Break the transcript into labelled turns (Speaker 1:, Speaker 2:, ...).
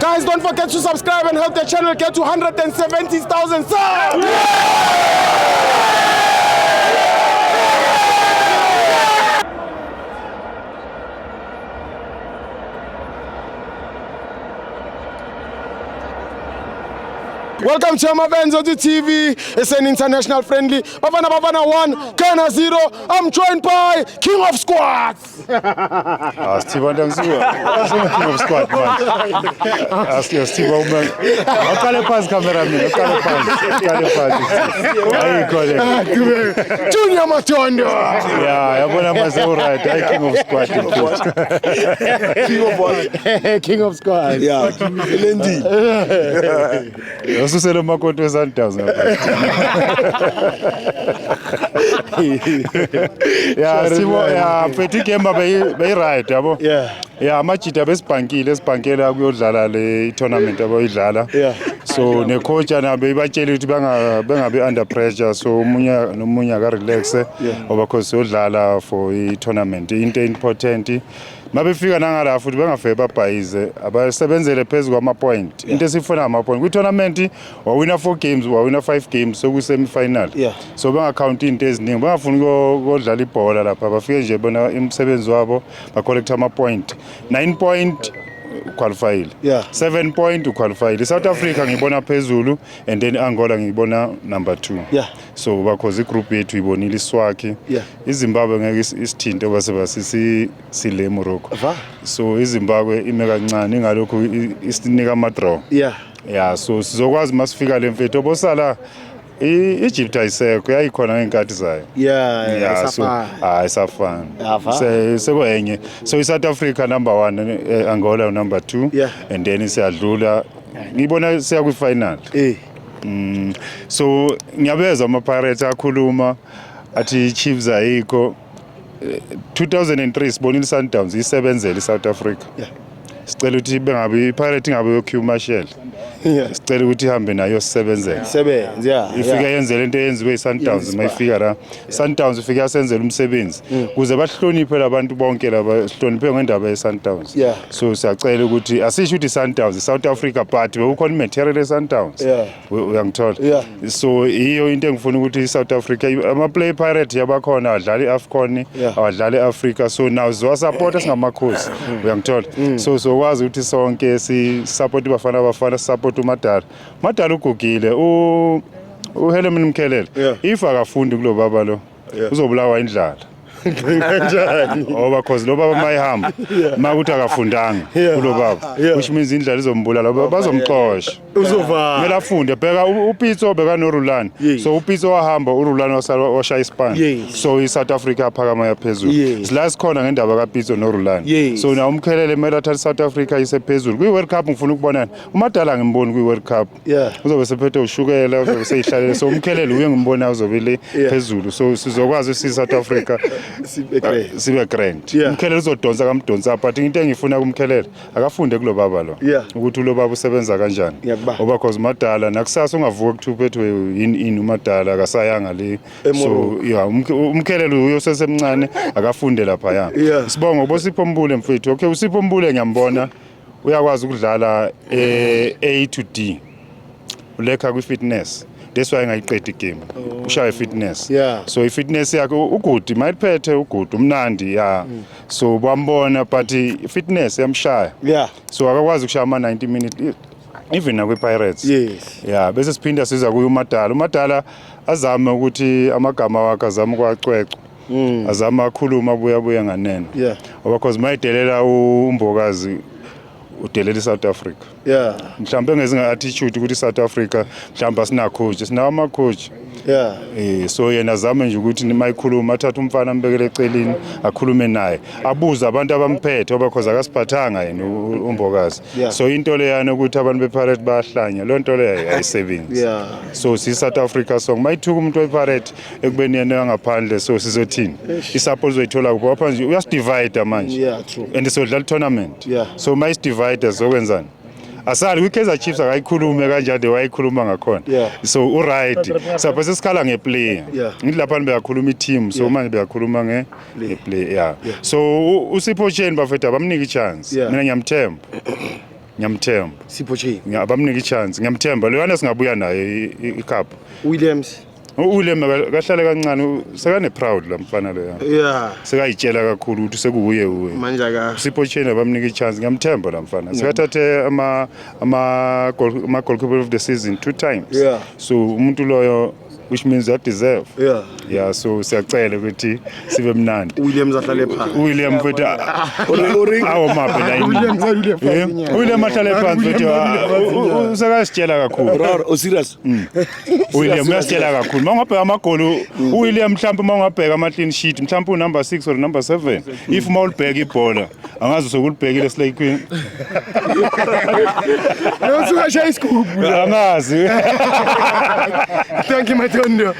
Speaker 1: Guys, don't forget to subscribe and help the channel get to 170,000 subs. Welcome to Amabenzo TV. It's an international friendly. Bafana 1, Ghana 0. I'm joined by King of Squads.
Speaker 2: Steve King of Squad, man. Steve Oman. Okale pass camera, man. Okale pass.
Speaker 1: Junior Matondo.
Speaker 2: Yeah, yabona mase alright. King of Squad.
Speaker 1: King of what? King of Squads.
Speaker 3: Yeah, Lendi.
Speaker 2: Ususele makoto Sundowns. Yeah, Simo, yeah, Petit Kemba bay right, yabo.
Speaker 3: Yeah.
Speaker 2: Yeah, amajita besibhankile kuyodlala le tournament abayidlala.
Speaker 3: Yeah.
Speaker 2: So ne coach ana bebatshela ukuthi bengabe under pressure, so umunya nomunya ka relax ngoba cause yodlala for I tournament into important. Mabefika nangala futhi bengafe babhayize abasebenzele phezulu kwama point. Into esifuna ama point. Kwi tournament wawina 4 games, wawina 5 games so ku semi final.
Speaker 3: Yeah.
Speaker 2: So bengacount into eziningi. Bengafuni kodlala ibhola lapha. Bafike nje bona umsebenzi wabo ba collect ama point. 9 point qualified.
Speaker 3: Yeah.
Speaker 2: 7 point qualified. South Africa ngibona phezulu and then Angola ngibona number 2.
Speaker 3: Yeah.
Speaker 2: So because igroup yethu ibonile iswakhe.
Speaker 3: Yeah.
Speaker 2: iZimbabwe ngeke isithinte basebasisi sile Morocco. So iZimbabwe ime kancane ngalokho isinika ama draw.
Speaker 3: Yeah.
Speaker 2: Yeah, so sizokwazi masifika le mfethu obosala Egypt ayisekho yayikhona ngenkathi zayo.
Speaker 3: Yeah,
Speaker 2: so isafana. Seko enye. So South Africa number 1, Angola number 2,
Speaker 3: yeah.
Speaker 2: And then siyadlula. Ngibona siya kwi final. So ngiyabeza ama Pirates akhuluma athi Chiefs ayikho 2003 sibonile Sundowns isebenzele South Africa.
Speaker 3: Yeah.
Speaker 2: Sicela ukuthi bengabe Pirates ngabe yo Q Marshall.
Speaker 1: Yeah.
Speaker 2: Sicela ukuthi ihambe nayo sisebenzele.
Speaker 3: Sebenze, yeah.
Speaker 2: Ifika yenze lento eyenziwe iSundowns mayifika la. Sundowns ifika yasenzela umsebenzi kuze bahloniphe labantu bonke laba sihloniphe ngendaba yeSundowns.
Speaker 3: Yeah.
Speaker 2: So siyacela ukuthi asisho ukuthi Sundowns South Africa but bekukhona material eSundowns.
Speaker 3: Yeah.
Speaker 2: Uyangithola.
Speaker 3: Yeah.
Speaker 2: So iyo into engifuna ukuthi iSouth Africa ama play Pirate yabakhona adlala iAfcon, abadlala eAfrica so now zo support singamakhosi. Uyangithola. So kwazi ukuthi sonke si support bafana support uMadala ugugile uHelen Mkhelele if akafundi kulo baba lo uzobulawa indlala kanjani ngoba cause lo baba mayihamba makuthi akafundanga kulo baba which means indlala izombulala bazomxosha
Speaker 3: uzova
Speaker 2: kumele afunde bheka uPitso bheka noRulani so uPitso wahamba uRulani washaya iSpan so iSouth Africa aphakama yaphezulu sila sikhona ngendaba kaPitso noRulani so na uMkhelele kumele athathe South Africa isephezulu kwi World Cup ngifuna ukubonana uMadala ngimboni kwi World Cup uzobe sephethe ushukela uzobe seyihlalele so uMkhelele uye ngimbona uzobile phezulu so sizokwazi South Africa sibe grand uMkhelele uzodonsa kamdonsa but into engifuna kumkhelele akafunde kulo baba lo ukuthi lo baba usebenza kanjani ngoba cause Madala nakusasa ungavuka kuthuphethe yini uMadala akasayanga le so uMkhelele uyosesemncane akafunde lapha ya sibonga uBosipho Mbule mfethu okay uSipho Mbule ngiyambona uyakwazi ukudlala A to D ulekha kwi fitness that's why ngayiqeda igame ushaya fitness so ifitness yakhe uGudi mayiphethe uGudi umnandi so bambona but fitness yamshaya so akakwazi ukushaya ama 90 minutes even nakwi Pirates bese siphinda siza kuyo uMadala azama ukuthi amagama wakhe azama kwacwecwa azama akhuluma buya nganene ngoba cause mayidelela uMbokazi udelela South Africa mhlawumbe ngezinga attitude ukuthi South Africa mhlawumbe sina coach sinawo ama coach so yena zama nje ukuthi mayikhuluma athatha umfana ambekele eceleni akhulume naye abuza abantu abamphethe ngoba cause akasiphathanga yena uMbokazi so into leyana ukuthi abantu bePirate bayahlanya lo nto leyo ayisebenzi so South Africa song mayithuka umuntu wePirate ekubeni yena ngaphandle so sizothini isupport zoyithola kuphi apha nje uyasidivide manje and sodlala tournament so mayisidivide zokwenzani asali kwiKaizer Chiefs akayikhulume kanjani wayikhuluma ngakhona so uright sapho sesikhala ngeplay ngithi lapha beyakhuluma iteam so manje beyakhuluma ngeplay so uSipho Cheni bafethu bamnika ichance mina ngiyamthemba ngiyamthemba
Speaker 3: Sipho Chain
Speaker 2: ngiyabamnika i-chance ngiyamthemba loyana singabuya naye i-cup
Speaker 3: Williams
Speaker 2: uLem kahlale kancane sekane-proud la mfana loya
Speaker 3: yeah
Speaker 2: sekayitshela kakhulu ukuthi sekuwuye
Speaker 3: manje aka
Speaker 2: Sipho Chain abamnika i-chance ngiyamthemba la mfana sekathathe ama-goalkeeper of the season 2 times
Speaker 3: Yeah.
Speaker 2: so umuntu loyo which means that deserve
Speaker 3: yeah
Speaker 2: so siyacela ukuthi sibe mnandi
Speaker 3: Williams ahlale phansi
Speaker 2: William mfethu awo maphi la William ahlale phansi mfethu usakasitshela kakhulu
Speaker 3: Raro o serious
Speaker 2: William uyasitshela kakhulu mawungabheka amagoli uWilliam mhlawumbe mawungabheka ama-clean sheet mhlawumbe unumber 6 or number 7 if mawulibheka ibhola angazi sokulibhekile Slay Queen
Speaker 1: Usuka shaya isigubhu.
Speaker 2: angazi
Speaker 1: Thank you, my Tondo.